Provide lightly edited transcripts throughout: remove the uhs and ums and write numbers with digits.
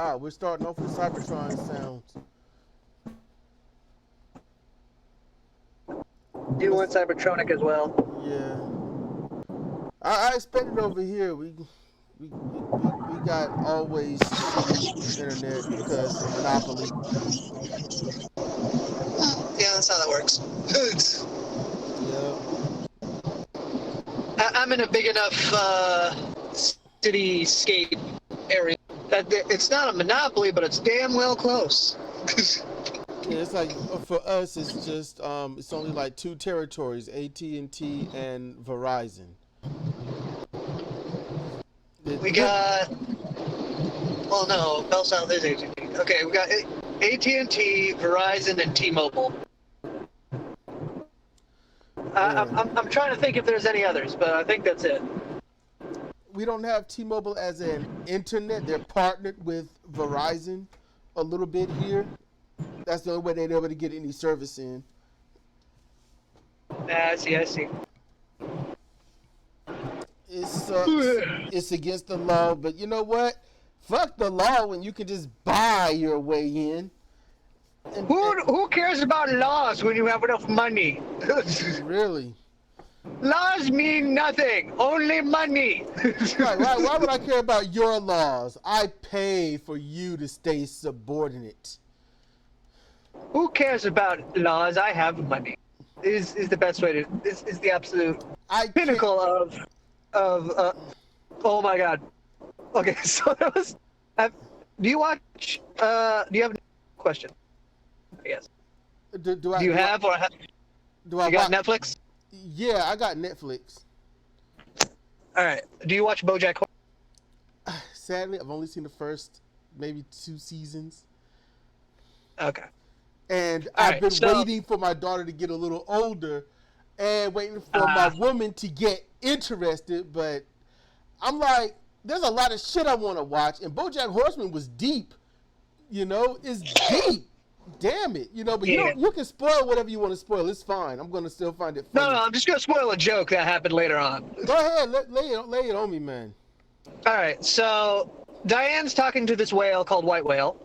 Wow, we're starting off with Cybertron sounds. Do want Cybertronic as well. Yeah. I expected over here we got always shitty internet because of monopoly. Yeah, that's how that works. Yeah. I'm in a big enough cityscape area that it's not a monopoly, but it's damn well close. Yeah, it's like for us, it's just it's only like two territories: AT&T and Verizon. We got. Well, no, Bell South is AT&T. Okay, we got AT&T, Verizon, and T-Mobile. I'm trying to think if there's any others, but I think that's it. We don't have T-Mobile as an internet. They're partnered with Verizon a little bit here. That's the only way they're able to get any service in. I see. It sucks. It's against the law, but you know what? Fuck the law when you can just buy your way in. Who cares about laws when you have enough money? Really? Laws mean nothing. Only money. Right, why would I care about your laws? I pay for you to stay subordinate. Who cares about laws? I have money. Is the best way to is the absolute pinnacle of oh my god. Okay, so that was. Do you watch? Do you have a question? I guess. Do you got Netflix? Yeah, I got Netflix. All right. Do you watch BoJack? Sadly, I've only seen the first maybe 2 seasons. Okay. And I've been waiting for my daughter to get a little older and waiting for my woman to get interested, but I'm like, there's a lot of shit I want to watch, and BoJack Horseman was deep. You know, it's deep. Damn it. You know, but you can spoil whatever you want to spoil. It's fine. I'm going to still find it funny. No, I'm just going to spoil a joke that happened later on. Go ahead. Lay it on me, man. All right. So Diane's talking to this whale called White Whale,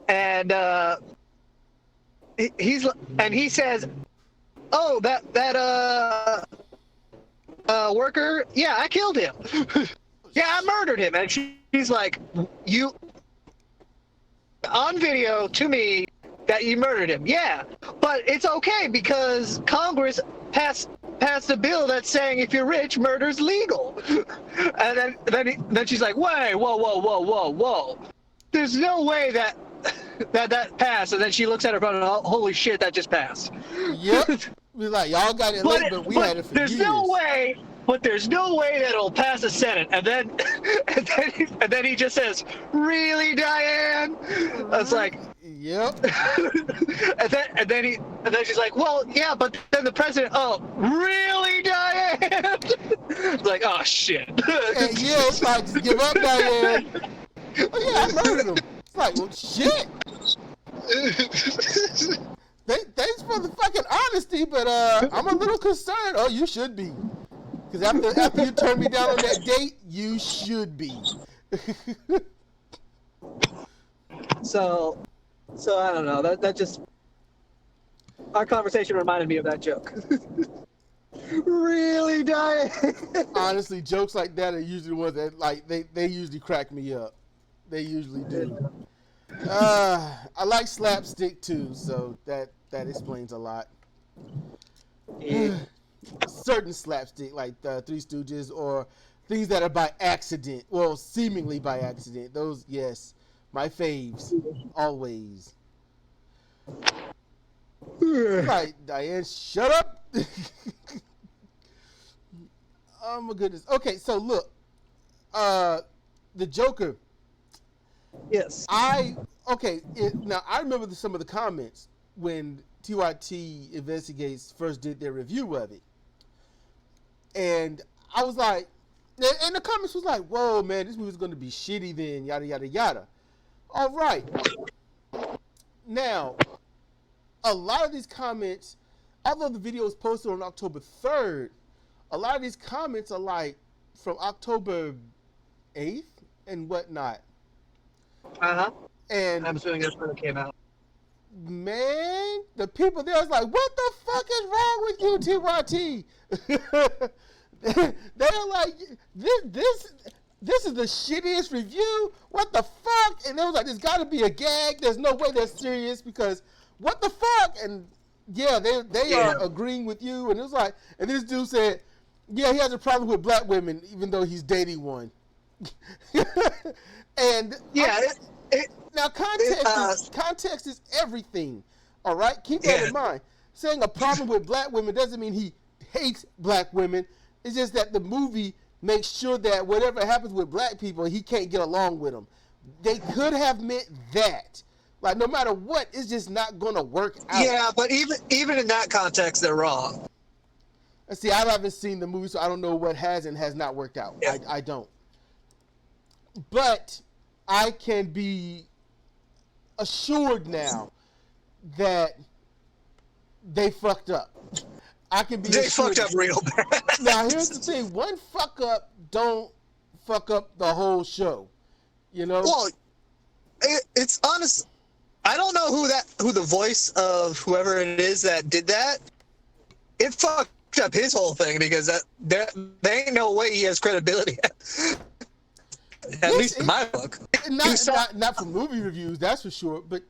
and he says, "Oh, that worker, yeah, I killed him. Yeah, I murdered him." And she's like, "You on video to me that you murdered him?" "Yeah, but it's okay because Congress passed a bill that's saying if you're rich, murder's legal." And then she's like, "Wait, whoa. There's no way that passed." And then she looks at her phone and, holy shit, that just passed. Yep. We're like, y'all got it late, but we had it for years. There's no way that it'll pass the Senate. And then he just says, "Really, Diane?" I was like, yep. and then she's like, "Well, yeah, but then the president." "Oh, really, Diane?" It's like, oh shit. And it's like, just give up, Diane. "Oh yeah, I murdered him." It's like, well, shit. Thanks for the fucking honesty, but I'm a little concerned. Oh, you should be. Because after you turned me down on that date, you should be. So I don't know. That just, our conversation reminded me of that joke. Really, Diane? Honestly, jokes like that are usually the ones that, like, they usually crack me up. They usually do. I like slapstick too, so that explains a lot. Yeah. Certain slapstick, like the Three Stooges, or things that are by accident, well, seemingly by accident. Those, yes, my faves, always. Right, Diane, shut up. Oh my goodness. Okay, so look, the Joker. Yes. Now I remember some of the comments when TYT Investigates first did their review of it. And I was like, and the comments was like, "Whoa, man, this movie's going to be shitty then, yada, yada, yada." All right. Now, a lot of these comments, although the video was posted on October 3rd, a lot of these comments are like from October 8th and whatnot. And I'm assuming that's when it came out. Man, the people there was like, "What the fuck is wrong with you, TYT?" They're like, "This is the shittiest review. What the fuck?" And it was like, "There's got to be a gag. There's no way they're serious because what the fuck?" And yeah, they are agreeing with you. And it was like, and this dude said, "Yeah, he has a problem with black women, even though he's dating one." And yeah. Now, context is everything, all right? Keep that in mind. Saying a problem with black women doesn't mean he hates black women. It's just that the movie makes sure that whatever happens with black people, he can't get along with them. They could have meant that. Like, no matter what, it's just not going to work out. Yeah, but even in that context, they're wrong. See, I haven't seen the movie, so I don't know what has and has not worked out. Yeah. I don't. But I can be assured now that they fucked up. I can be They fucked up real bad. Now here's the thing: one fuck up don't fuck up the whole show. You know. Well, it's honest. I don't know who the voice of whoever it is that did that. It fucked up his whole thing because there ain't no way he has credibility. At least in my book. Not for movie reviews, that's for sure. But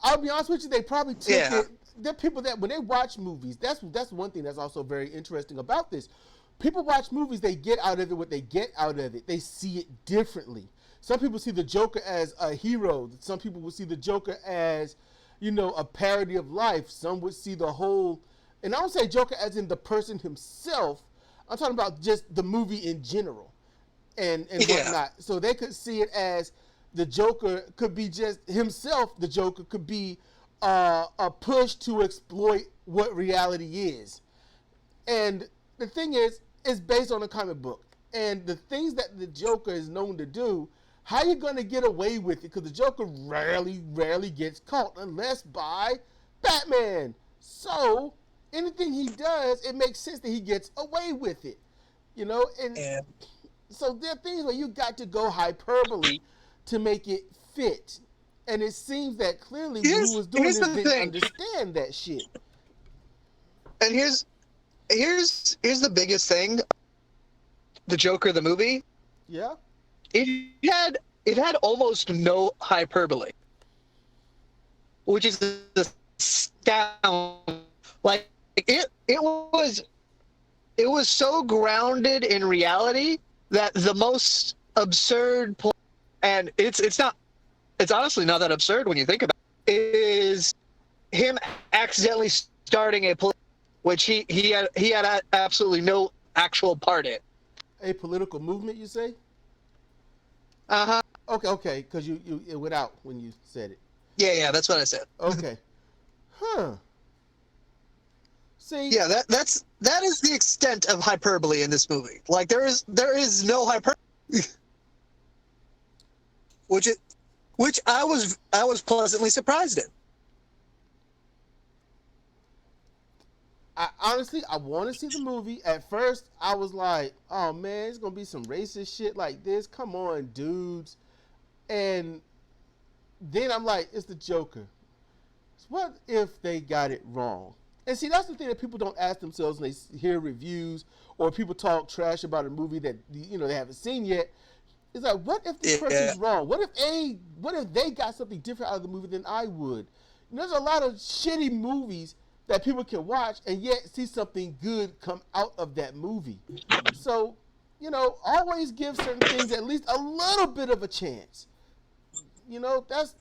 I'll be honest with you, they probably took it. There are people that when they watch movies, that's one thing that's also very interesting about this. People watch movies, they get out of it what they get out of it. They see it differently. Some people see the Joker as a hero. Some people will see the Joker as, a parody of life. Some would see the whole, and I don't say Joker as in the person himself. I'm talking about just the movie in general. And whatnot. So they could see it as the Joker could be just himself. The Joker could be a push to exploit what reality is. And the thing is, it's based on a comic book. And the things that the Joker is known to do, how you going to get away with it? Because the Joker rarely gets caught unless by Batman. So anything he does, it makes sense that he gets away with it. And so there are things where you got to go hyperbole to make it fit. And it seems that clearly who was doing this didn't understand that shit. And here's the biggest thing. The Joker, the movie. Yeah. It had almost no hyperbole. Which is astounding. Like it was so grounded in reality that the most absurd point, and it's honestly not that absurd when you think about it, is him accidentally starting a which he had absolutely no actual part in. A political movement, you say? Uh-huh. Okay, because it went out when you said it. Yeah, that's what I said. Okay. Huh. See? Yeah, that is the extent of hyperbole in this movie. Like there is no hyperbole. Which I was pleasantly surprised in. I want to see the movie. At first, I was like, oh man, it's going to be some racist shit like this. Come on, dudes. And then I'm like, it's the Joker. So what if they got it wrong? And see, that's the thing that people don't ask themselves when they hear reviews or people talk trash about a movie that they haven't seen yet. It's like, what if this person's wrong? What if they got something different out of the movie than I would? There's a lot of shitty movies that people can watch and yet see something good come out of that movie. So, always give certain things at least a little bit of a chance. That's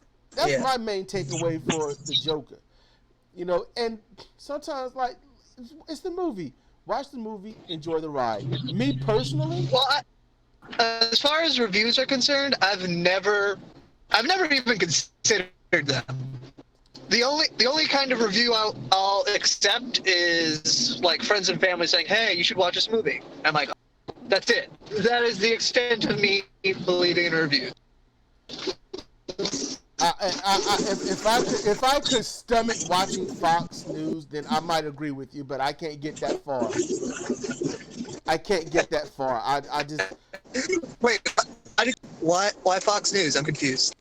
my main takeaway for the Joker. And sometimes, like, it's the movie. Watch the movie, enjoy the ride. Me personally, as far as reviews are concerned, I've never even considered them. The only kind of review I'll accept is like friends and family saying, "Hey, you should watch this movie." I'm like, that's it. That is the extent of me believing in reviews. If I could stomach watching Fox News, then I might agree with you, but I can't get that far. I just wait. Why Fox News? I'm confused.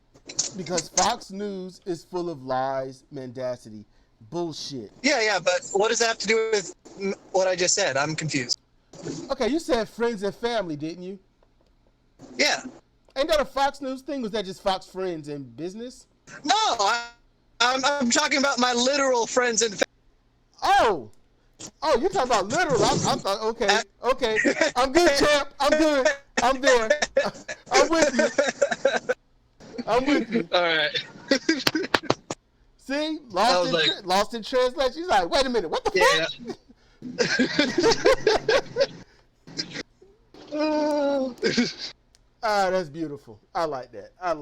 Because Fox News is full of lies, mendacity, bullshit. Yeah, but what does that have to do with what I just said? I'm confused. Okay, you said friends and family, didn't you? Yeah. Ain't that a Fox News thing? Was that just Fox Friends and business? No, I'm talking about my literal friends and family. Oh, you're talking about literal. I thought, okay. I'm good, champ. I'm good. I'm there. I'm with you. All right. See? Lost in translation. He's like, wait a minute. What the fuck? That's beautiful. I like that. I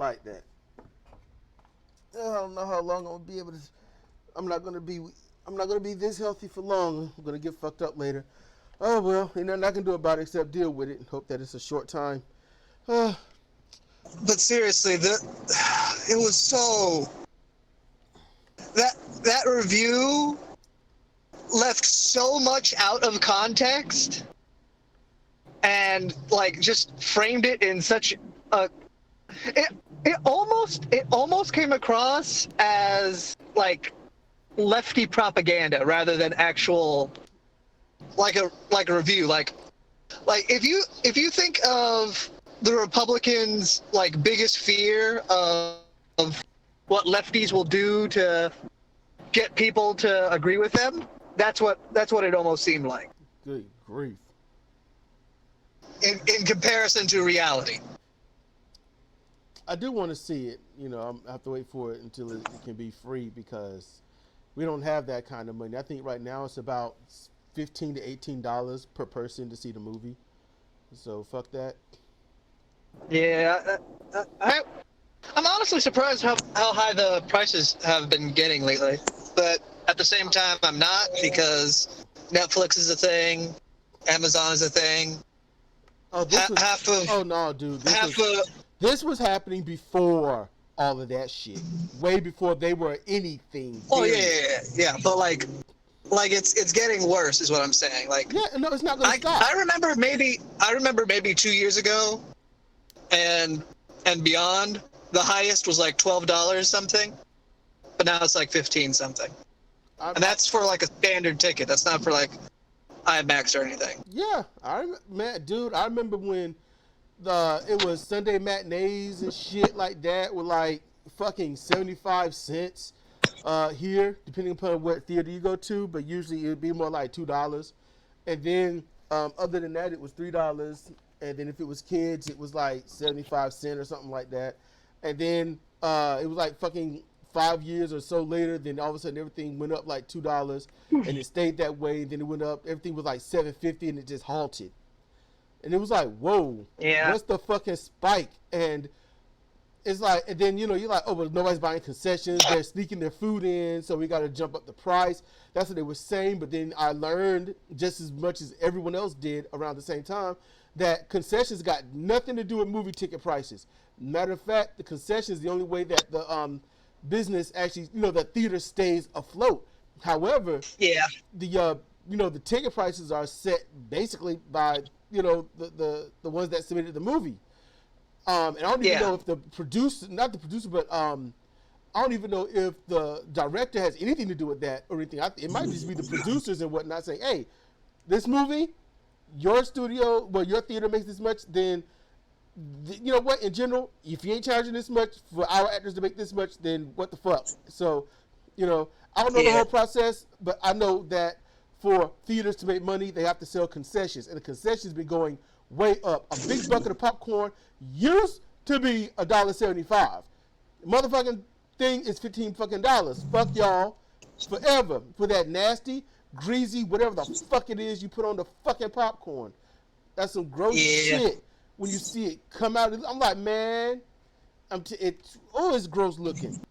don't know how long I'm gonna be able to. I'm not gonna be this healthy for long. I'm gonna get fucked up later. Oh well, ain't nothing I can do about it except deal with it and hope that it's a short time. But seriously, it was so that review left so much out of context and like just framed it in such a it almost came across as like lefty propaganda rather than actual like a review. Like if you think of the Republicans' like biggest fear of what lefties will do to get people to agree with them, that's what it almost seemed like. Good grief. In comparison to reality. I do want to see it. You know, I have to wait for it until it can be free because we don't have that kind of money. I think right now it's about $15 to $18 per person to see the movie. So fuck that. Yeah, I'm honestly surprised how high the prices have been getting lately. But at the same time, I'm not, because Netflix is a thing, Amazon is a thing. This was happening before all of that shit. Way before they were anything. Oh yeah. But like it's getting worse, is what I'm saying. Like, yeah, no, it's not gonna stop. I remember maybe 2 years ago, and beyond, the highest was like $12 something, but now it's like 15 something, and that's for like a standard ticket. That's not for like IMAX or anything. Yeah, I remember when it was Sunday matinees and shit like that with like fucking 75 cents here, depending upon what theater you go to, but usually it would be more like $2. And then other than that, it was $3. And then if it was kids, it was like 75 cents or something like that. And then it was like fucking 5 years or so later, then all of a sudden everything went up like $2, and it stayed that way. And then it went up, everything was like $7.50, and it just halted. And it was like, whoa, what's the fucking spike? And it's like, and then, you know, you're like, oh, well, nobody's buying concessions. They're sneaking their food in, so we got to jump up the price. That's what they were saying. But then I learned, just as much as everyone else did around the same time, that concessions got nothing to do with movie ticket prices. Matter of fact, the concession is the only way that the business actually, you know, the theater stays afloat. However, the ticket prices are set basically by, you know, the ones that submitted the movie. And I don't even know if the producer, not the producer, but I don't even know if the director has anything to do with that or anything. It might just be the producers and whatnot saying, hey, this movie, your studio, well, your theater makes this much, then, you know what, in general, if you ain't charging this much for our actors to make this much, then what the fuck? So, you know, I don't know the whole process, but I know that for theaters to make money, they have to sell concessions, and the concessions been going way up. A big bucket of popcorn used to be $1.75. Motherfucking thing is $15 fucking dollars. Fuck y'all forever for that nasty, greasy, whatever the fuck it is you put on the fucking popcorn. That's some gross shit. When you see it come out, I'm like, man, it's gross looking.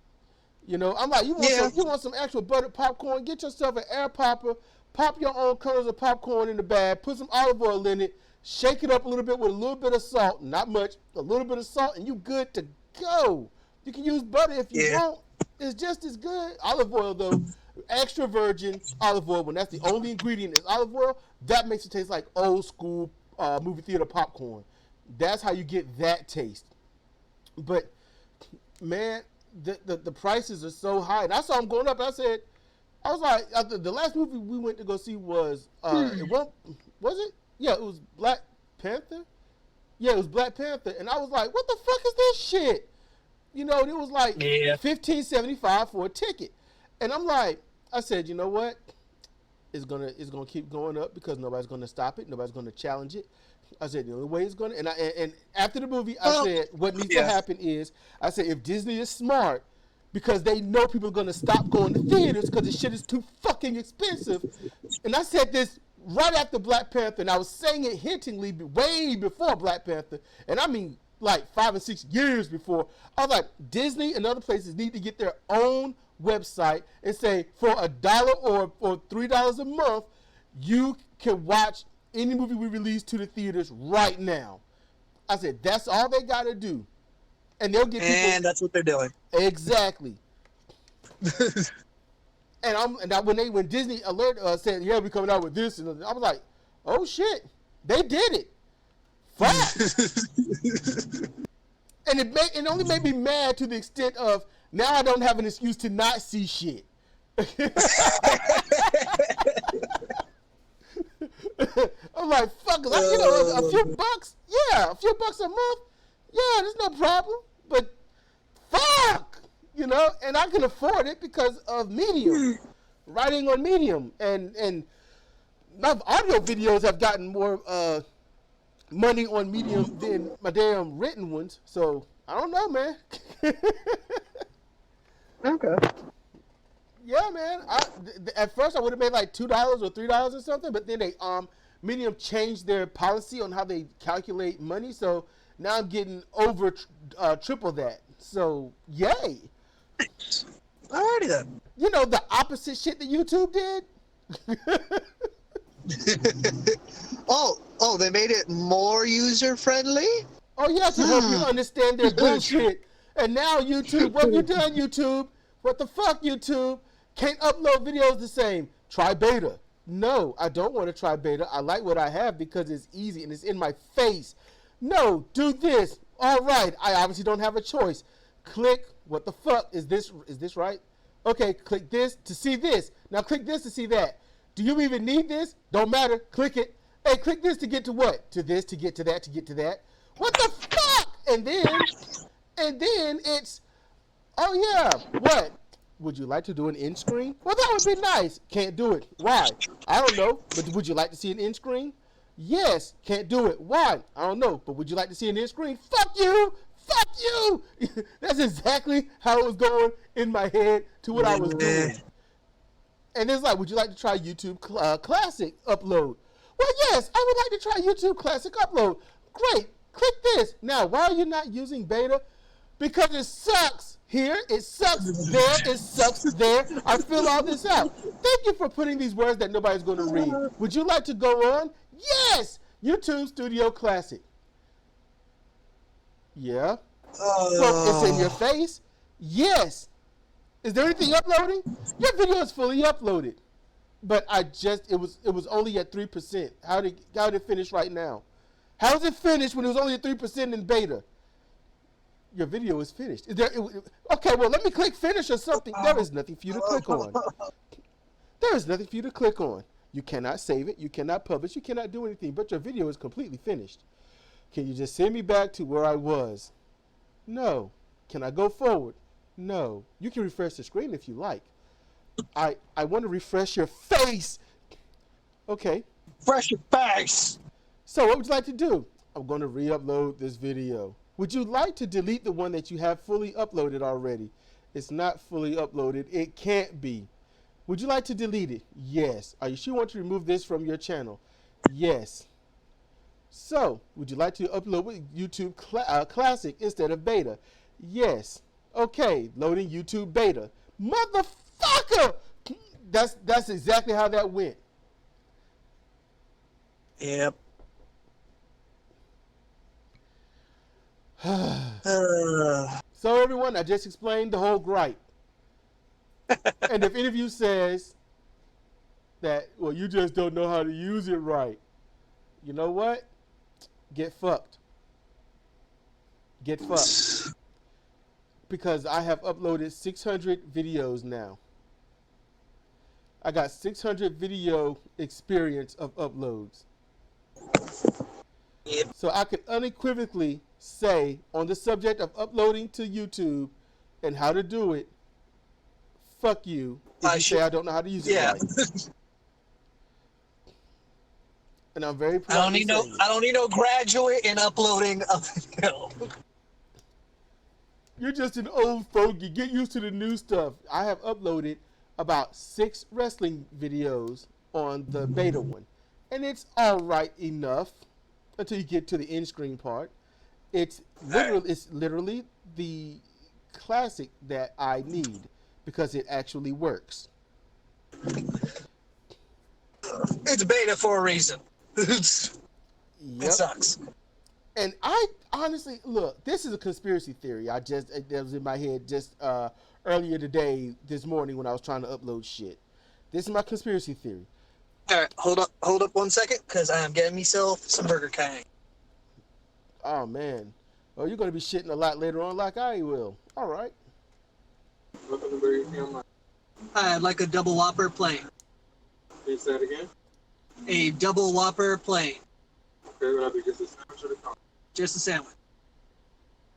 You know, I'm like, you want some actual buttered popcorn? Get yourself an air popper. Pop your own kernels of popcorn in the bag. Put some olive oil in it. Shake it up a little bit with a little bit of salt. Not much. A little bit of salt, and you good to go. You can use butter if you want. It's just as good. Olive oil, though, extra virgin olive oil, when that's the only ingredient is olive oil, that makes it taste like old school movie theater popcorn. That's how you get that taste. But Man, the prices are so high. And I saw them going up. And I was like, the last movie we went to go see was was it? Yeah, it was Black Panther. Yeah, it was Black Panther, and I was like, what the fuck is this shit? You know, it was like $15.75 for a ticket, and I'm like, I said, you know what? It's gonna keep going up because nobody's gonna stop it. Nobody's gonna challenge it. I said the only way it's gonna, and after the movie, I said what needs to happen is, I said if Disney is smart, because they know people are gonna stop going to theaters because the shit is too fucking expensive. And I said this right after Black Panther, and I was saying it hintingly way before Black Panther, and I mean like 5 or 6 years before. I was like, Disney and other places need to get their own website and say for $1 or $3 a month, you can watch any movie we release to the theaters right now. I said that's all they got to do, and they'll get people. And that's what they're doing. Exactly. When Disney alert said, yeah, we're coming out with this, and I was like, oh shit, they did it. Fuck. And it only made me mad to the extent of now I don't have an excuse to not see shit. I'm like, fuck, a few bucks, a few bucks a month, there's no problem, but fuck. And I can afford it because of Medium, writing on Medium, and my audio videos have gotten more money on Medium than my damn written ones. So I don't know, man. Okay. Yeah, man. At first I would have made like $2 or $3 or something, but then they Medium changed their policy on how they calculate money, so now I'm getting over triple that. So yay. Alrighty then. The opposite shit that YouTube did. Oh, they made it more user friendly? Oh yeah, to help you understand their bullshit. And now YouTube, what have you done, YouTube? What the fuck, YouTube? Can't upload videos the same. Try beta. No, I don't want to try beta. I like what I have because it's easy and it's in my face. No, do this. All right, I obviously don't have a choice. Click. What the fuck is this? Is this right? Okay, click this to see this. Now click this to see that. Do you even need this? Don't matter. Click it. Hey, click this to get to what? To this, to get to that, to get to that. What the fuck? And then it's, oh yeah, what? Would you like to do an end screen? Well, that would be nice. Can't do it. Why? I don't know. But would you like to see an end screen? Yes. Can't do it. Why? I don't know. But would you like to see an end screen? Fuck you. Fuck you. That's exactly how it was going in my head to what I was doing. And it's like, would you like to try YouTube Classic upload? Well, yes, I would like to try YouTube Classic upload. Great. Click this. Now, why are you not using beta? Because it sucks here, it sucks there, it sucks there. I fill all this out. Thank you for putting these words that nobody's going to read. Would you like to go on? Yes! YouTube Studio Classic. Yeah. So it's in your face? Yes. Is there anything uploading? Your video is fully uploaded. But it was only at 3%. How did it finish right now? How is it finished when it was only at 3% in beta? Your video is finished. Okay, well, let me click finish or something. There is nothing for you to click on. There is nothing for you to click on. You cannot save it. You cannot publish. You cannot do anything. But your video is completely finished. Can you just send me back to where I was? No. Can I go forward? No. You can refresh the screen if you like. I want to refresh your face. Okay. Refresh your face. So what would you like to do? I'm going to re-upload this video. Would you like to delete the one that you have fully uploaded already? It's not fully uploaded. It can't be. Would you like to delete it? Yes. Are you sure you want to remove this from your channel? Yes. So, would you like to upload with YouTube Classic instead of beta? Yes. Okay, loading YouTube beta. Motherfucker! That's exactly how that went. Yep. So everyone, I just explained the whole gripe. And if any of you says that, well, you just don't know how to use it right, you know what? Get fucked. Get fucked. because I have uploaded 600 videos now. I got 600 video experience of uploads. Yep. So I could unequivocally say on the subject of uploading to YouTube and how to do it, fuck you if you say I don't know how to use it right. And I'm very proud. I don't need no graduate in uploading a video. You're just an old fogey. Get used to the new stuff. I have uploaded about 6 wrestling videos on the beta one, and it's all right enough until you get to the end screen part. It's literally the classic that I need because it actually works. It's beta for a reason. It sucks. And I honestly, look, this is a conspiracy theory. That was in my head just earlier today, this morning when I was trying to upload shit. This is my conspiracy theory. All right, hold up 1 second, because I am getting myself some Burger King. Oh, man. Oh, you're going to be shitting a lot later on like I will. All right. I'd like a double Whopper plain. Can you say it again? A double Whopper plain. Okay, would I be just a sandwich or the coffee? Just a sandwich.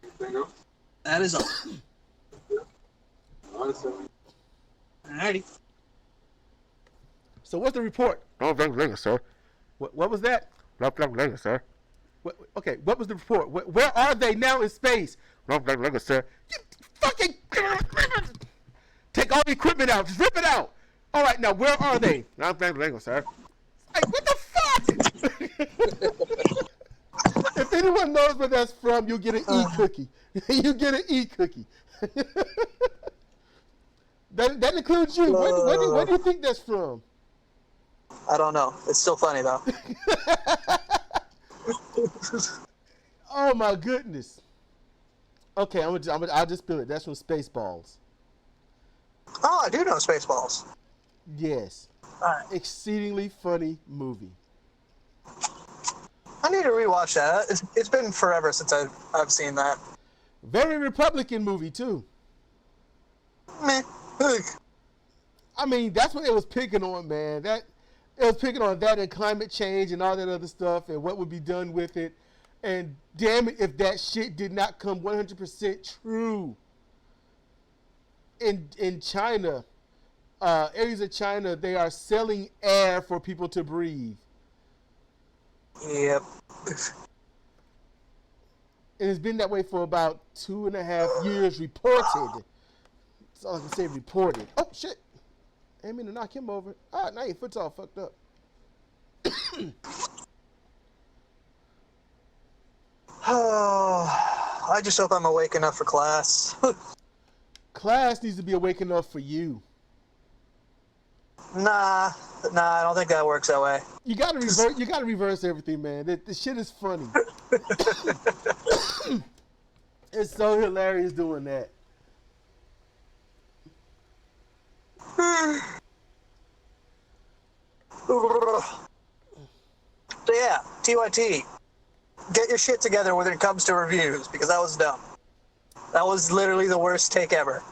Anything else? That is all. Alrighty. So what's the report? Later, sir. What was that? Later, sir. Okay, what was the report? Where are they now in space? Later, sir. You fucking take all the equipment out. Just rip it out. All right, now where are they? Later, sir. Hey, what the fuck? If anyone knows where that's from, you'll get an e-cookie. You get an e-cookie. that includes you. Where do you think that's from? I don't know. It's still funny, though. Oh, my goodness. Okay, I'll just spill it. That's from Spaceballs. Oh, I do know Spaceballs. Yes. Alright. Exceedingly funny movie. I need to rewatch that. It's been forever since I've seen that. Very Republican movie, too. Meh. I mean, that's what it was picking on, man. It was picking on that and climate change and all that other stuff and what would be done with it. And damn it if that shit did not come 100% true. In China, areas of China, they are selling air for people to breathe. Yep. And it's been that way for about 2.5 years reported. That's all I can say, reported. Oh, shit. I didn't mean to knock him over. Ah, now your foot's all fucked up. Oh, I just hope I'm awake enough for class. Class needs to be awake enough for you. Nah, I don't think that works that way. You gotta reverse everything, man. The shit is funny. It's so hilarious doing that. So yeah, TYT. Get your shit together when it comes to reviews, because that was dumb. That was literally the worst take ever.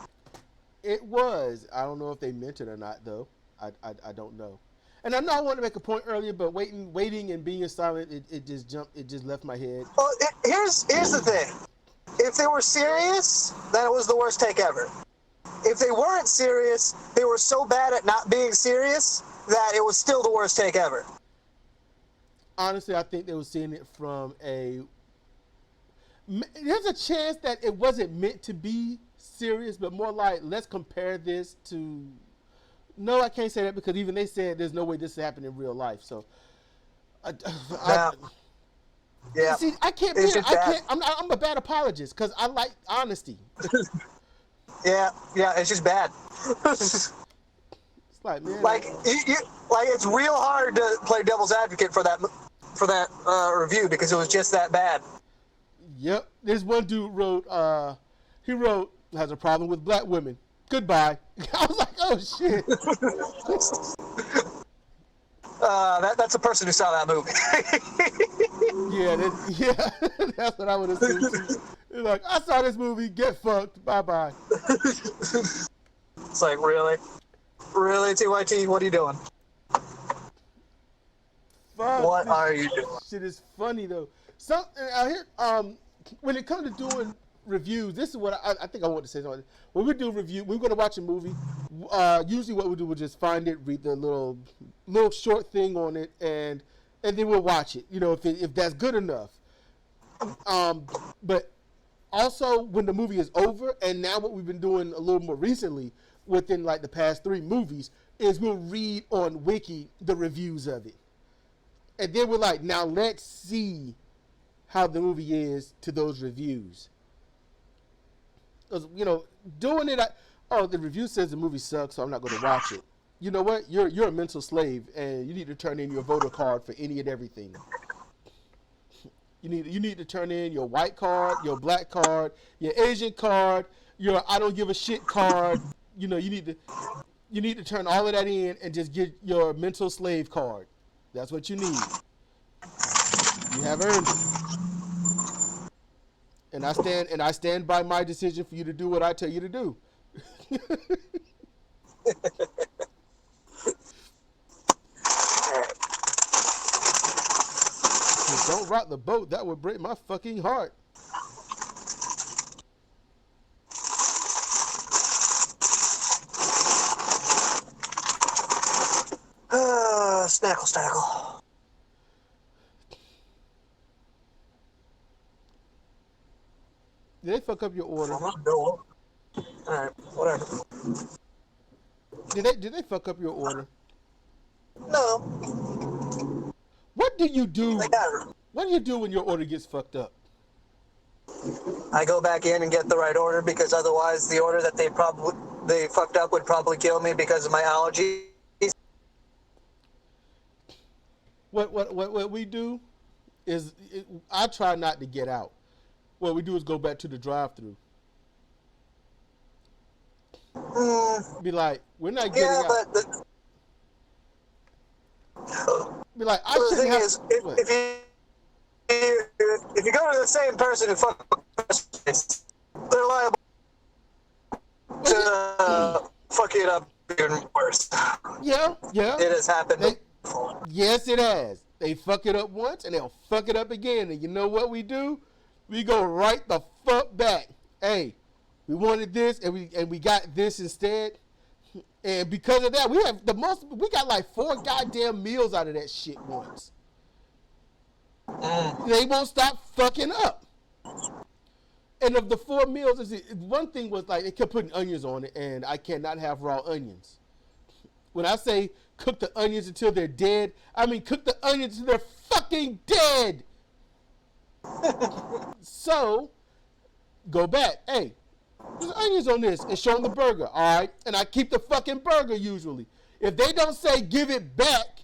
It was. I don't know if they meant it or not, though. I don't know. And I know I wanted to make a point earlier, but waiting and being silent, it just left my head. Well, here's the thing. If they were serious, then it was the worst take ever. If they weren't serious, they were so bad at not being serious that it was still the worst take ever. Honestly, I think they were seeing it from there's a chance that it wasn't meant to be serious, but more like, let's compare this to... No, I can't say that because even they said there's no way this happened in real life. So, yeah. See, I can't be. I'm a bad apologist because I like honesty. Yeah, it's just bad. It's like, man, it's real hard to play devil's advocate for that review because it was just that bad. Yep. This one dude wrote. He wrote, has a problem with black women. Goodbye. I was like, oh shit. That's a person who saw that movie. Yeah, that's what I would assume too. You're like, I saw this movie. Get fucked. Bye bye. It's like, really? Really, TYT? What are you doing? Fuck, What are you doing? Shit is funny though. I hear when it comes to doing reviews, this is what I think I want to say something. When we do review, we're gonna watch a movie. Usually, what we do, we'll just find it, read the little short thing on it, and then we'll watch it. You know, if that's good enough. But also when the movie is over, and now what we've been doing a little more recently, within like the past 3 movies, is we'll read on Wiki the reviews of it. And then we're like, now let's see how the movie is to those reviews. Because, you know, doing it, the review says the movie sucks, so I'm not going to watch it. You know what? You're a mental slave, and you need to turn in your voter card for any and everything. You need to turn in your white card, your black card, your Asian card, your I don't give a shit card. You know, you need to turn all of that in and just get your mental slave card. That's what you need. You have earned it. And I stand by my decision for you to do what I tell you to do. Don't rock the boat. That would break my fucking heart. Snackle. Did they fuck up your order? No. Alright, whatever. Did they fuck up your order? No. What do you do? What do you do when your order gets fucked up? I go back in and get the right order, because otherwise the order that they fucked up would probably kill me because of my allergies. What we do is I try not to get out. What we do is go back to the drive-thru. Be like, we're not getting out. Be like, I the shouldn't thing have. Is, if you go to the same person who fucked up, they're liable to fuck it up even worse. Yeah. It has happened. Yes, it has. They fuck it up once, and they'll fuck it up again. And you know what we do? We go right the fuck back. Hey, we wanted this, and we got this instead. And because of that, we got like 4 goddamn meals out of that shit once. They won't stop fucking up. And of the 4 meals, one thing was like they kept putting onions on it, and I cannot have raw onions. When I say cook the onions until they're dead, I mean cook the onions until they're fucking dead. So, go back. Hey, there's onions on this, and show them the burger, all right? And I keep the fucking burger usually. If they don't say give it back,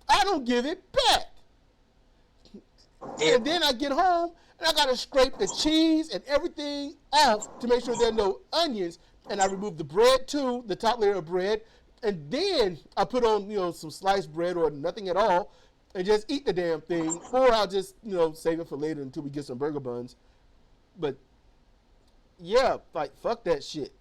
I don't give it back. And then I get home, and I gotta scrape the cheese and everything off to make sure there are no onions. And I remove the bread too, the top layer of bread. And then I put on, some sliced bread or nothing at all, and just eat the damn thing. Or I'll just, save it for later until we get some burger buns. But yeah, like fuck that shit.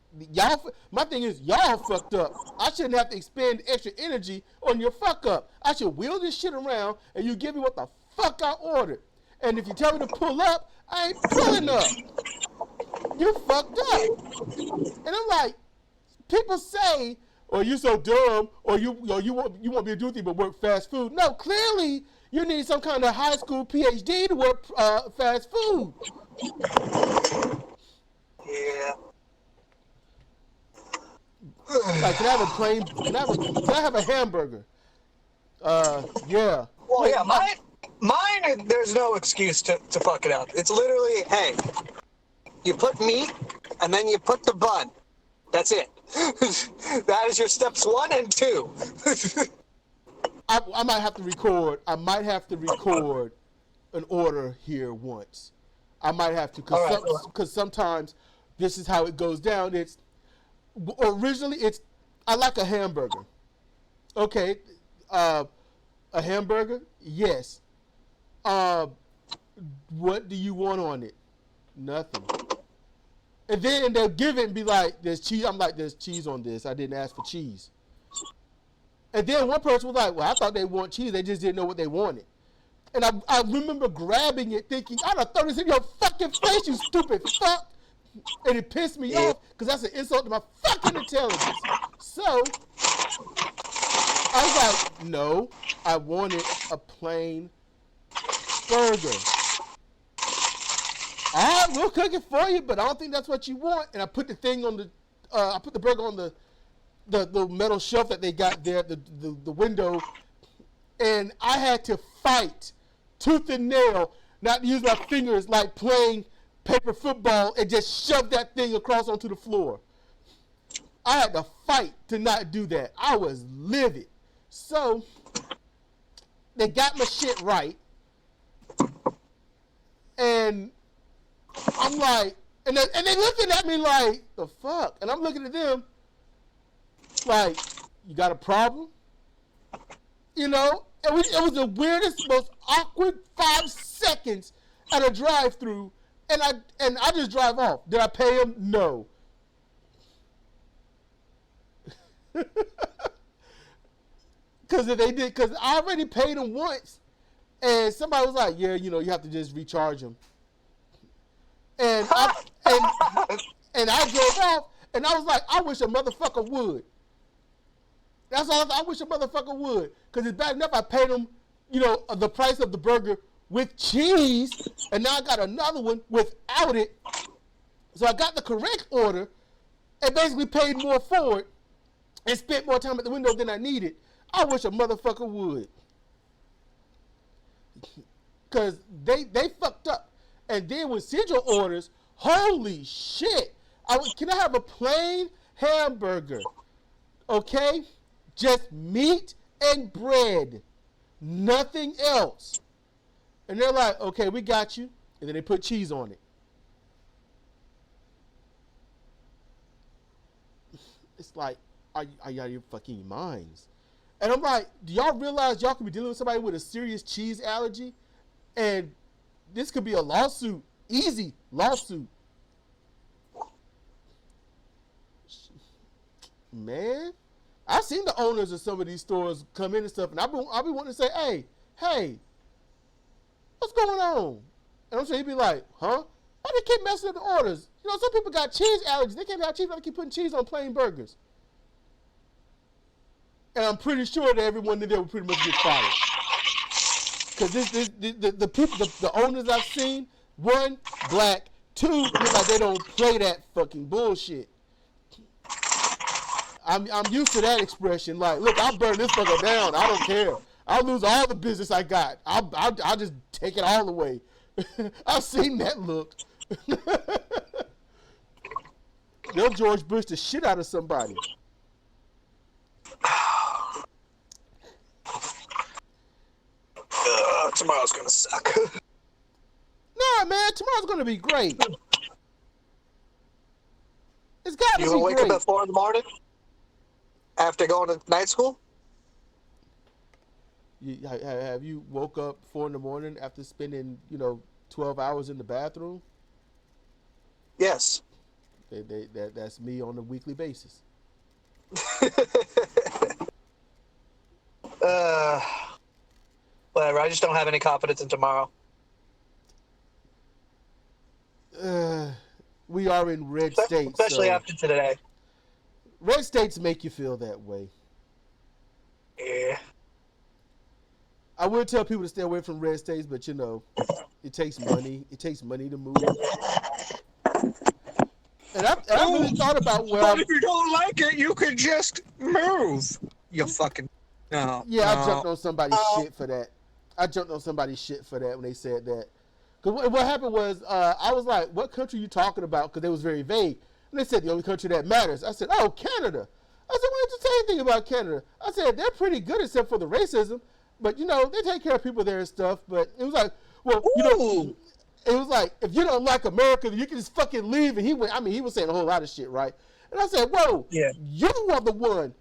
My thing is, y'all fucked up. I shouldn't have to expend extra energy on your fuck up. I should wheel this shit around, and you give me what the fuck I ordered. And if you tell me to pull up, I ain't pulling up. You fucked up. And I'm like, people say, or you so dumb, or you won't be able to do anything but work fast food. No, clearly you need some kind of high school PhD to work fast food. Yeah. Like, can I have a hamburger? Yeah. Well, wait, yeah, mine, there's no excuse to fuck it up. It's literally, hey, you put meat, and then you put the bun. That's it. That is your steps 1 and 2. I might have to record. I might have to record an order here once. I might have to, because sometimes this is how it goes down. I like a hamburger. Okay, a hamburger, yes. What do you want on it? Nothing. And then they'll give it and be like, there's cheese. I'm like, there's cheese on this. I didn't ask for cheese. And then one person was like, well, I thought they want cheese. They just didn't know what they wanted. And I remember grabbing it thinking, I'd have thrown this in your fucking face, you stupid fuck. And it pissed me off because that's an insult to my fucking intelligence. So I was like, no, I wanted a plain burger. All right, we'll cook it for you, but I don't think that's what you want. And I put the thing on the, I put the burger on the metal shelf that they got there, the window, and I had to fight tooth and nail, not to use my fingers like playing paper football and just shove that thing across onto the floor. I had to fight to not do that. I was livid. So they got my shit right, and I'm like, and they looking at me like, the fuck? And I'm looking at them like, you got a problem? You know? It was the weirdest, most awkward 5 seconds at a drive-thru, and I just drive off. Did I pay him? No. Because I already paid him once, and somebody was like, yeah, you know, you have to just recharge him. And I drove off, and I was like, I wish a motherfucker would. That's all. I wish a motherfucker would, because it's bad enough I paid him, you know, the price of the burger with cheese, and now I got another one without it. So I got the correct order, and basically paid more for it, and spent more time at the window than I needed. I wish a motherfucker would, because they fucked up. And then when Sidra orders, holy shit! Can I have a plain hamburger? Okay, just meat and bread, nothing else. And they're like, okay, we got you. And then they put cheese on it. It's like, are you out of your fucking minds? And I'm like, do y'all realize y'all could be dealing with somebody with a serious cheese allergy? And this could be a lawsuit, easy lawsuit. Man, I've seen the owners of some of these stores come in and stuff, and I'll be wanting to say, hey, what's going on? And I'm sure he'd be like, huh? Why they keep messing up the orders? You know, some people got cheese allergies. They can't have cheese, but they keep putting cheese on plain burgers. And I'm pretty sure that everyone in there will pretty much get fired. Because the people, the owners I've seen, 1, black, 2, look like they don't play that fucking bullshit. I'm used to that expression. Like, look, I'll burn this fucker down. I don't care. I'll lose all the business I got. I'll just take it all away. I've seen that look. They'll George Bush the shit out of somebody. Tomorrow's gonna suck. Nah, man, tomorrow's gonna be great. It's gotta be great. You gonna wake up at 4 in the morning after going to night school? Have you woke up 4 in the morning after spending, 12 hours in the bathroom? Yes. That's me on a weekly basis. Whatever. I just don't have any confidence in tomorrow. We are in red states. Especially after today. Red states make you feel that way. Yeah. I would tell people to stay away from red states, but it takes money. It takes money to move. And I really thought about But if you don't like it, you could just move. You fucking no. Yeah, I jumped on somebody's shit for that. When they said that. Because what happened was, I was like, what country are you talking about? Because they was very vague. And they said, the only country that matters. I said, oh, Canada. I said, why didn't you say anything about Canada? I said, they're pretty good except for the racism. But, they take care of people there and stuff. But it was like, well, it was like, if you don't like America, then you can just fucking leave. And he was saying a whole lot of shit, right? And I said, whoa, yeah. You are the one.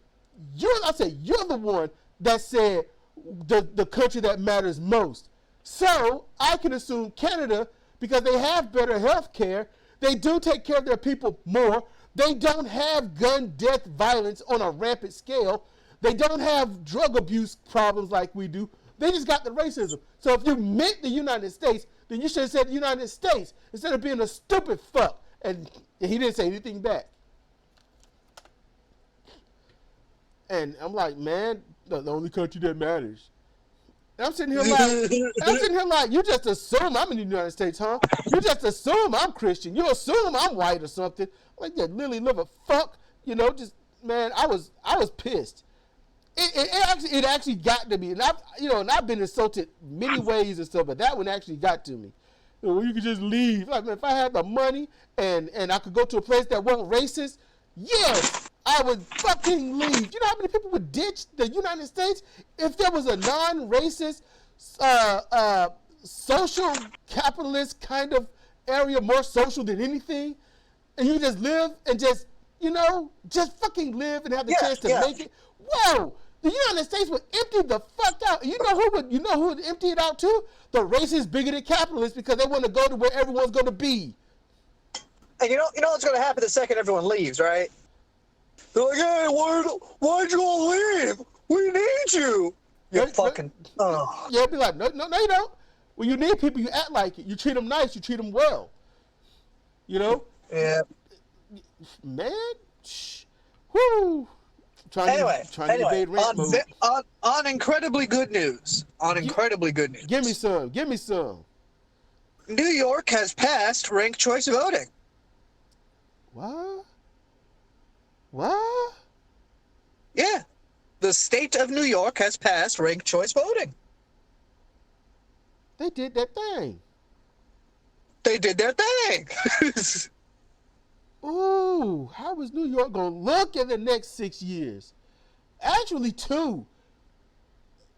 You're the one that said the country that matters most. So I can assume Canada because they have better health care. They do take care of their people more. They don't have gun death violence on a rampant scale. They don't have drug abuse problems like we do. They just got the racism. So if you meant the United States, then you should have said the United States instead of being a stupid fuck. And he didn't say anything back. And I'm like, man, the only country that matters. And I'm sitting here like, you just assume I'm in the United States, huh? You just assume I'm Christian. You assume I'm white or something. Like, yeah, Lily, live a fuck. You know, just, man, I was pissed. It actually got to me. And I've been insulted many ways and stuff, but that one actually got to me. You could just leave. Like, man, if I had the money and I could go to a place that wasn't racist, yes, I would fucking leave. You know how many people would ditch the United States if there was a non-racist, social capitalist kind of area, more social than anything, and you just live and just fucking live and have the chance to make it. Whoa! The United States would empty the fuck out. You know who would empty it out to? The racist, bigoted capitalists, because they want to go to where everyone's going to be. And you know what's going to happen the second everyone leaves, right? They're like, hey, why'd you all leave? We need you. You're fucking... Oh. Yeah, be like, no, you don't. When you need people, you act like it. You treat them nice. You treat them well. You know? Yeah. Man. Whoo. Anyway, evade rant mode. On incredibly good news. Give me some. New York has passed ranked choice voting. What? Yeah. The state of New York has passed ranked choice voting. They did that thing. They did their thing. Ooh, how is New York going to look in the next 6 years? Actually, 2.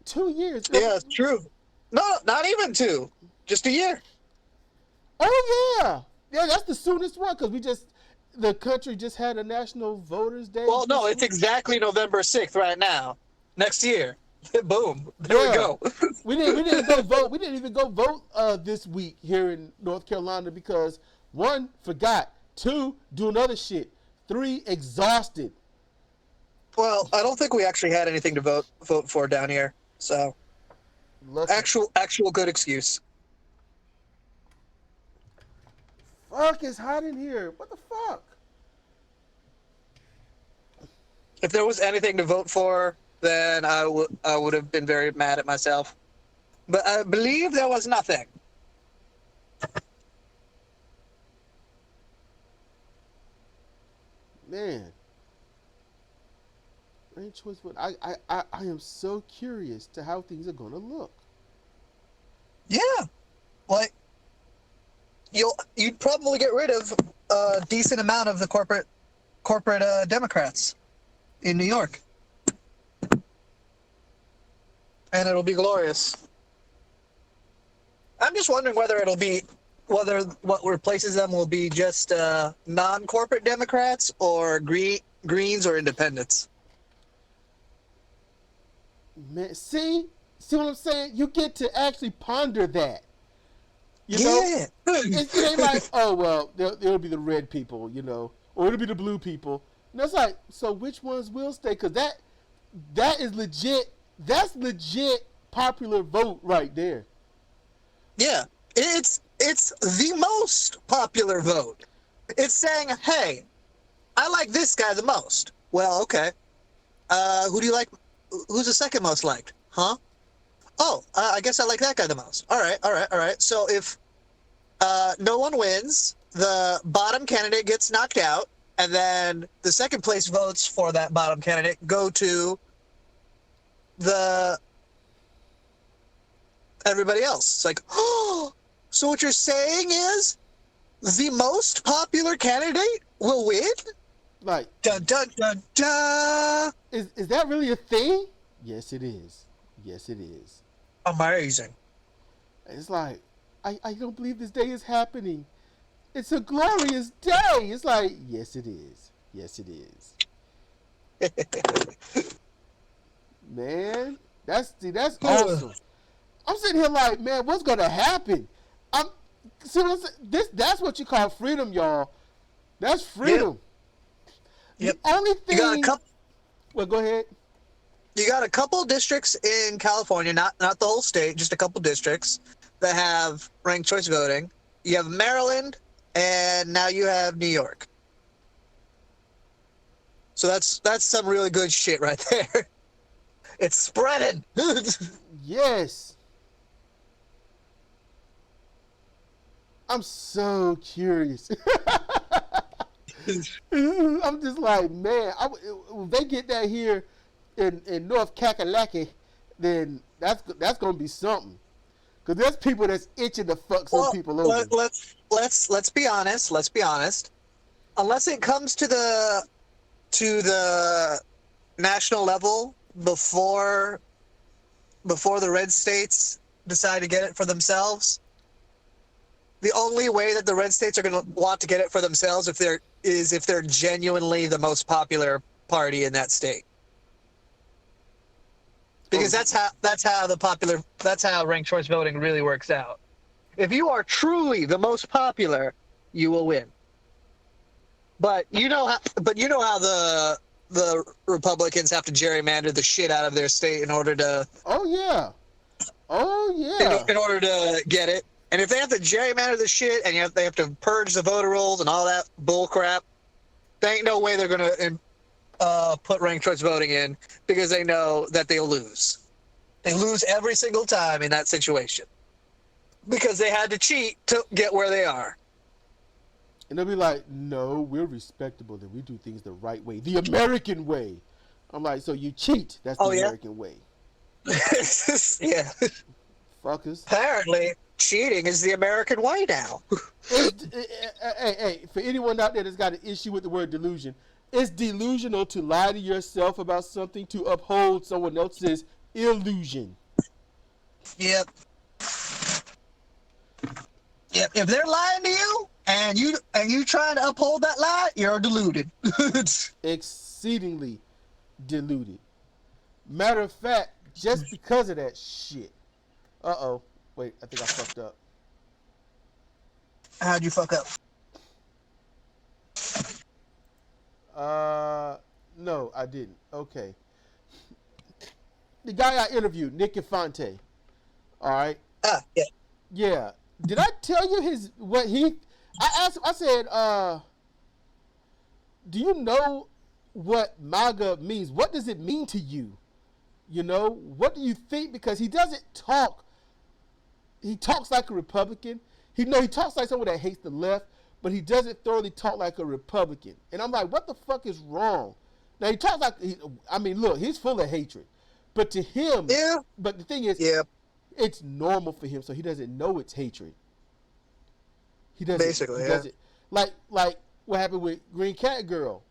2 years. Yeah, it's true. No, not even 2. Just a year. Oh, yeah. Yeah, that's the soonest one because the country just had a National Voters Day. Well, no, it's exactly November 6th right now. Next year. Boom. There we go. we didn't go vote. We didn't even go vote this week here in North Carolina because 1, forgot. 2, doing other shit. 3, exhausted. Well, I don't think we actually had anything to vote for down here. So, actual good excuse. Fuck, it's hot in here. What the fuck? If there was anything to vote for, then I would have been very mad at myself. But I believe there was nothing. Man, ranked choice vote. I am so curious to how things are going to look. Yeah, like you'd probably get rid of a decent amount of the corporate Democrats in New York, and it'll be glorious. I'm just wondering whether what replaces them will be just non-corporate Democrats or Greens or Independents. Man, see what I'm saying? You get to actually ponder that. You know? It ain't like, oh, well, it'll be the red people, or it'll be the blue people. And it's like, so which ones will stay? Because that is legit. That's legit popular vote right there. Yeah, it's the most popular vote. It's saying, hey, I like this guy the most. Well, okay. Who do you like? Who's the second most liked? Huh? Oh, I guess I like that guy the most. All right. So if no one wins, the bottom candidate gets knocked out, and then the second place votes for that bottom candidate go to everybody else. It's like, oh, so what you're saying is the most popular candidate will win? Like, dun dun dun dun. Is that really a thing? Yes, it is. Amazing. It's like, I don't believe this day is happening. It's a glorious day. It's like, yes, it is. Man, that's awesome. I'm sitting here like, man, what's gonna happen? See what I'm saying? That's what you call freedom, y'all. That's freedom. Yep. The only thing. You got a couple. Well, go ahead. You got a couple districts in California, not the whole state, just a couple districts that have ranked choice voting. You have Maryland, and now you have New York. So that's some really good shit right there. It's spreading. Yes. I'm so curious. I'm just like, man, if they get that here in North Kakalaki, then that's gonna be something. Cause there's people that's itching to fuck some people over. Let's be honest. Let's be honest. Unless it comes to the national level before the red states decide to get it for themselves, the only way that the red states are going to want to get it for themselves if they're genuinely the most popular party in that state. Because that's how ranked choice voting really works out. If you are truly the most popular, you will win. But you know how the Republicans have to gerrymander the shit out of their state in order to. Oh yeah. In order to get it, and if they have to gerrymander the shit and they have to purge the voter rolls and all that bull crap, there ain't no way they're gonna put ranked choice voting in because they know that they'll lose. They lose every single time in that situation because they had to cheat to get where they are. And they'll be like, no, we're respectable and we do things the right way. The American way. I'm like, so you cheat. That's the American way. Yeah. Fuckers. Apparently, cheating is the American way now. Hey, for anyone out there that's got an issue with the word delusion, it's delusional to lie to yourself about something to uphold someone else's illusion. Yep. If they're lying to you and you trying to uphold that lie, you're deluded. Exceedingly deluded. Matter of fact, just because of that shit. Uh-oh. Wait, I think I fucked up. How'd you fuck up? No, I didn't. Okay. The guy I interviewed, Nick Infante. All right. Yeah. Yeah. Did I tell you I asked him, I said, do you know what MAGA means? What does it mean to you? You know, what do you think? Because he doesn't talk. He talks like a Republican. He talks like someone that hates the left, but he doesn't thoroughly talk like a Republican. And I'm like, what the fuck is wrong? Now he talks like, look, he's full of hatred. But to him, but the thing is, it's normal for him, so he doesn't know it's hatred. He doesn't. Basically, he doesn't. Like what happened with Green Cat Girl.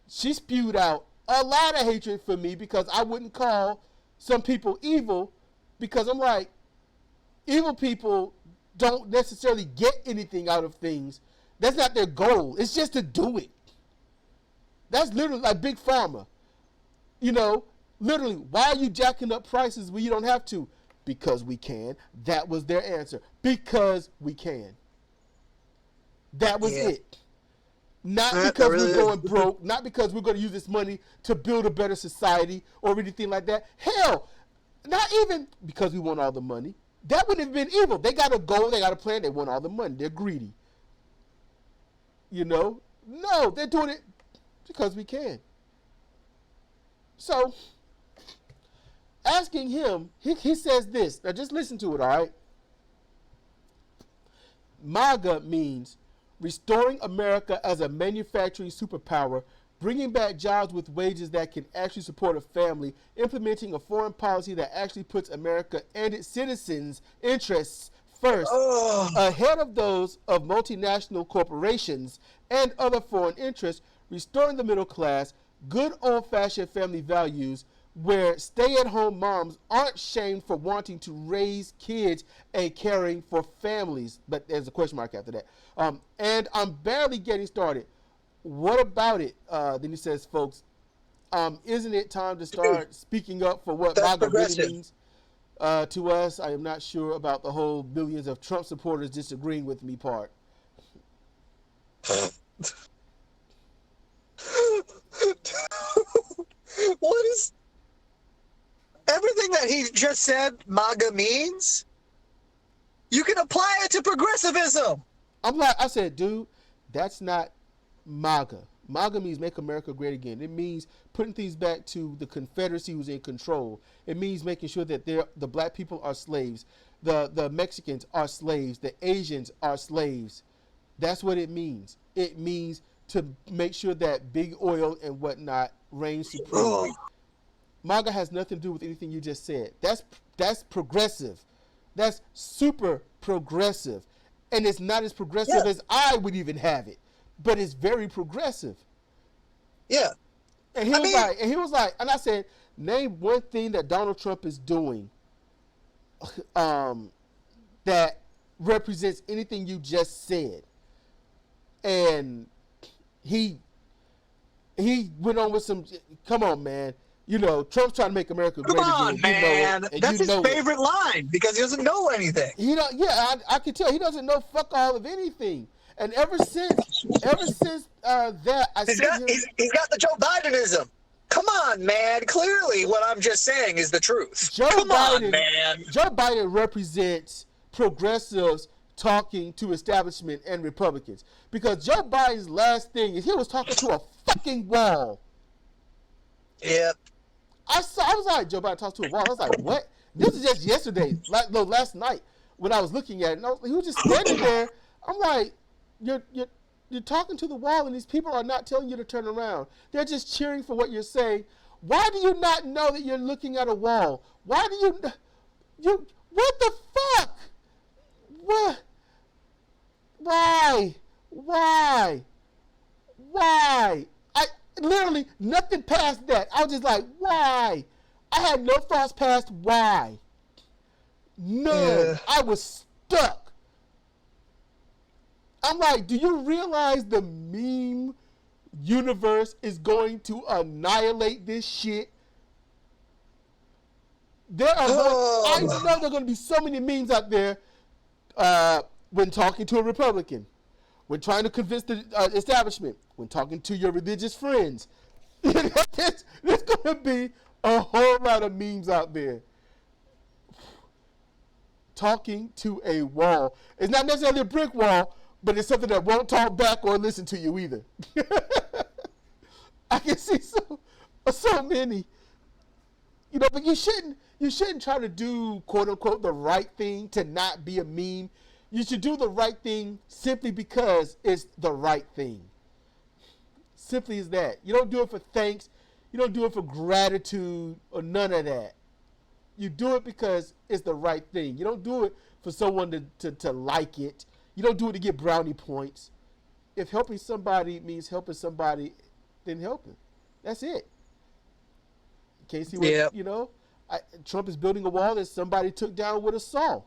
She spewed out a lot of hatred for me because I wouldn't call some people evil because I'm like, evil people don't necessarily get anything out of things. That's not their goal. It's just to do it. That's literally like Big Pharma. You know, literally, why are you jacking up prices when you don't have to? Because we can. That was their answer. Because we can. That was it. Not because we're going broke, not because we're going to use this money to build a better society or anything like that. Hell, not even because we want all the money. That wouldn't have been evil. They got a goal, they got a plan, they want all the money. They're greedy. You know? No, they're doing it because we can. So, asking him, he says this. Now just listen to it, all right? MAGA means restoring America as a manufacturing superpower, bringing back jobs with wages that can actually support a family, implementing a foreign policy that actually puts America and its citizens' interests first, ahead of those of multinational corporations and other foreign interests, restoring the middle class, good old-fashioned family values, where stay-at-home moms aren't shamed for wanting to raise kids and caring for families. But there's a question mark after that. And I'm barely getting started. What about it? Then he says, folks, isn't it time to start speaking up for what MAGA really means? To us, I am not sure about the whole millions of Trump supporters disagreeing with me part. What is everything that he just said MAGA means? You can apply it to progressivism. I said, dude, that's not MAGA. MAGA means make America great again. It means putting things back to the Confederacy who's in control. It means making sure that the black people are slaves. The Mexicans are slaves. The Asians are slaves. That's what it means. It means to make sure that big oil and whatnot reigns supreme. MAGA has nothing to do with anything you just said. That's progressive. That's super progressive. And it's not as progressive as I would even have it. But it's very progressive. Yeah. And he was like, and I said, name one thing that Donald Trump is doing that represents anything you just said. And he went on with some, come on, man. You know, Trump's trying to make America great again. Come on, man. That's his favorite line because he doesn't know anything. I can tell he doesn't know fuck all of anything. And ever since that, he's got the Joe Bidenism. Come on, man. Clearly, what I'm just saying is the truth. Come on, man. Joe Biden represents progressives talking to establishment and Republicans. Because Joe Biden's last thing is he was talking to a fucking wall. Yep. I was like, Joe Biden talks to a wall. I was like, what? This is just yesterday, last night when I was looking at it. And he was just standing there. I'm like, you're talking to the wall, and these people are not telling you to turn around. They're just cheering for what you're saying. Why do you not know that you're looking at a wall? Why do you what the fuck? What? Why? I literally nothing past that. I was just like, why? I had no thoughts past why. None. Yeah. I was stuck. I'm like, do you realize the meme universe is going to annihilate this shit? I know there are going to be so many memes out there when talking to a Republican, when trying to convince the establishment, when talking to your religious friends. There's going to be a whole lot of memes out there. Talking to a wall. It's not necessarily a brick wall, but it's something that won't talk back or listen to you either. I can see so many. You know, but you shouldn't try to do quote unquote the right thing to not be a meme. You should do the right thing simply because it's the right thing. Simply as that. You don't do it for thanks. You don't do it for gratitude or none of that. You do it because it's the right thing. You don't do it for someone to like it. You don't do it to get brownie points. If helping somebody means helping somebody, then help him. That's it. Can't see what, you know? Trump is building a wall that somebody took down with a saw.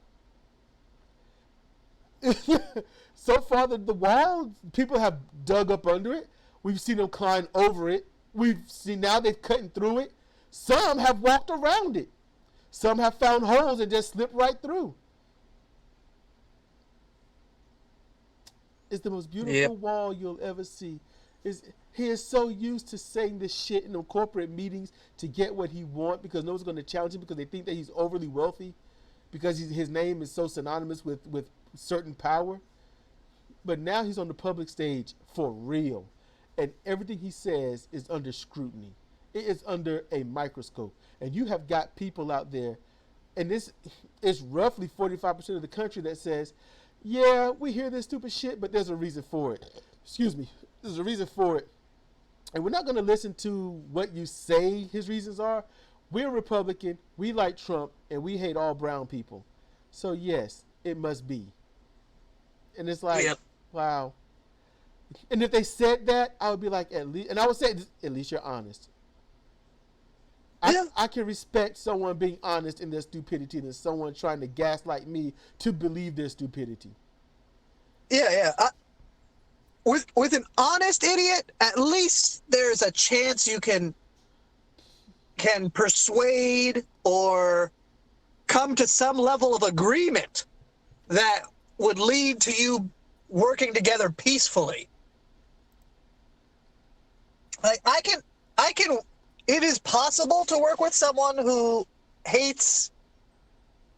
So far, the wall, people have dug up under it. We've seen them climb over it. We've seen now they've cutting through it. Some have walked around it. Some have found holes and just slipped right through. It's the most beautiful wall you'll ever see. He is so used to saying this shit in the corporate meetings to get what he wants because no one's going to challenge him because they think that he's overly wealthy because his name is so synonymous with certain power. But now he's on the public stage for real. And everything he says is under scrutiny. It is under a microscope. And you have got people out there, and this is roughly 45% of the country that says, yeah, we hear this stupid shit, but there's a reason for it. Excuse me. There's a reason for it. And we're not going to listen to what you say his reasons are. We're Republican, we like Trump, and we hate all brown people. So, yes, it must be. And it's like, wow. And if they said that, I would be like, at least, and I would say, at least you're honest. I can respect someone being honest in their stupidity than someone trying to gaslight me to believe their stupidity. Yeah. With an honest idiot, at least there's a chance you can persuade or come to some level of agreement that would lead to you working together peacefully. Like I can, it is possible to work with someone who hates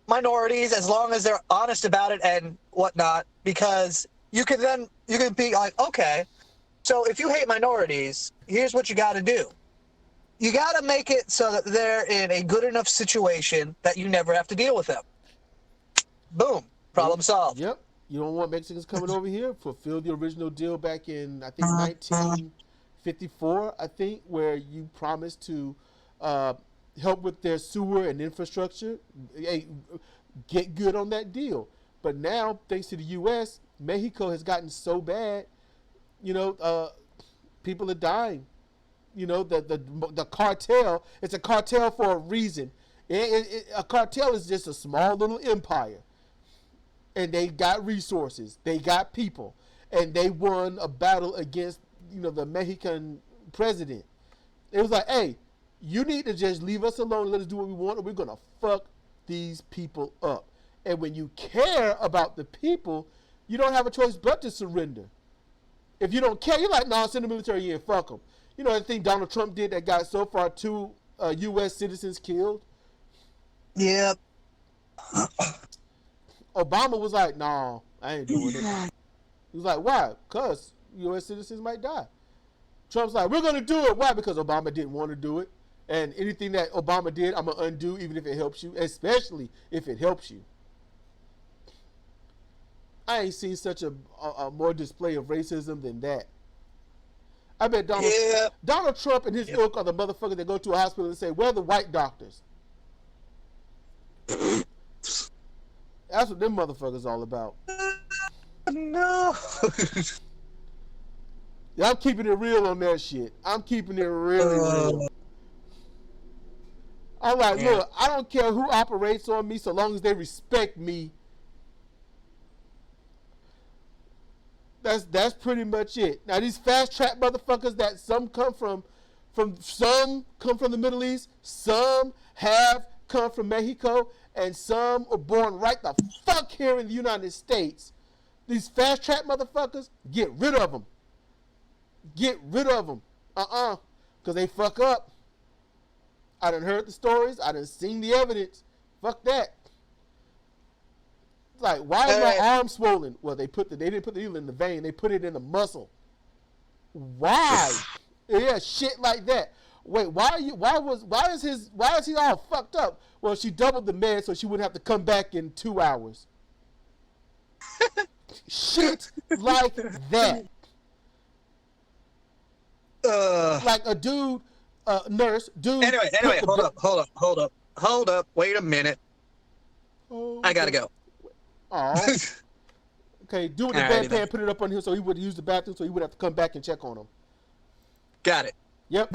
minorities as long as they're honest about it and whatnot, because you can be like, okay, so if you hate minorities, here's what you got to do. You got to make it so that they're in a good enough situation that you never have to deal with them. Boom. Problem solved. Yep. You don't want Mexicans coming over here. Fulfill the original deal back in, I think, 1954, I think, where you promised to help with their sewer and infrastructure. Hey, get good on that deal. But now, thanks to the U.S., Mexico has gotten so bad, people are dying. The cartel, it's a cartel for a reason. A cartel is just a small little empire. And they got resources. They got people. And they won a battle against, the Mexican president. It was like, hey, you need to just leave us alone and let us do what we want, or we're going to fuck these people up. And when you care about the people, you don't have a choice but to surrender. If you don't care, you're like, nah, send the military in, fuck them. The thing Donald Trump did that got so far 2 U.S. citizens killed? Yep. Obama was like, nah, I ain't doing it. He was like, why? Because U.S. citizens might die. Trump's like, we're going to do it. Why? Because Obama didn't want to do it. And anything that Obama did, I'm going to undo, even if it helps you, especially if it helps you. I ain't seen such a more display of racism than that. I bet Donald Trump and his ilk are the motherfuckers that go to a hospital and say, where are the white doctors? That's what them motherfuckers all about. No. Yeah, I'm keeping it real on that shit. I'm keeping it really real. I'm like, look, I don't care who operates on me so long as they respect me. That's pretty much it. Now these fast track motherfuckers that some come from the Middle East, some have come from Mexico, and some are born right the fuck here in the United States. These fast track motherfuckers, get rid of them. Get rid of them. Because they fuck up. I done heard the stories. I done seen the evidence. Fuck that. It's like, why is my arm swollen? Well, they didn't put the needle in the vein. They put it in the muscle. Why? Yeah, shit like that. Wait, why is he all fucked up? Well, she doubled the med so she wouldn't have to come back in 2 hours. Shit like that. Like a dude, nurse, dude. Anyway, hold up. Wait a minute. Oh, I gotta go. Oh. Okay, do it in the bedpan, put it up on him so he would use the bathroom so he would have to come back and check on him. Got it. Yep.